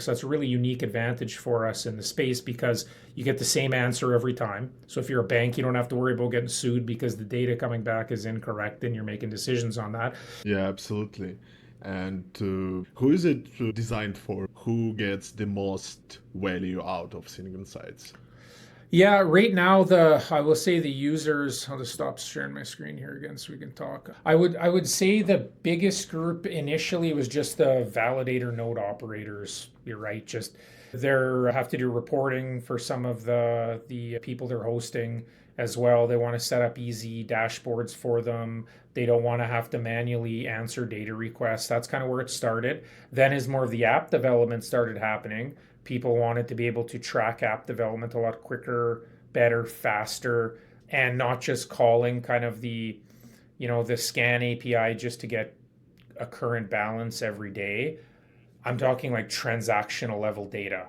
So that's a really unique advantage for us in the space because you get the same answer every time. So if you're a bank, you don't have to worry about getting sued because the data coming back is incorrect and you're making decisions on that. Yeah, absolutely. And who is it designed for? Who gets the most value out of Single Insights? Yeah, right now the I will say the users. I'll just stop sharing my screen here again so we can talk. I would say the biggest group initially was just the validator node operators. You're right, just they have to do reporting for some of the people they're hosting as well. They want to set up easy dashboards for them. They don't want to have to manually answer data requests. That's kind of where it started. Then as more of the app development started happening, people wanted to be able to track app development a lot quicker, better, faster, and not just calling kind of the scan API just to get a current balance every day. I'm talking like transactional level data.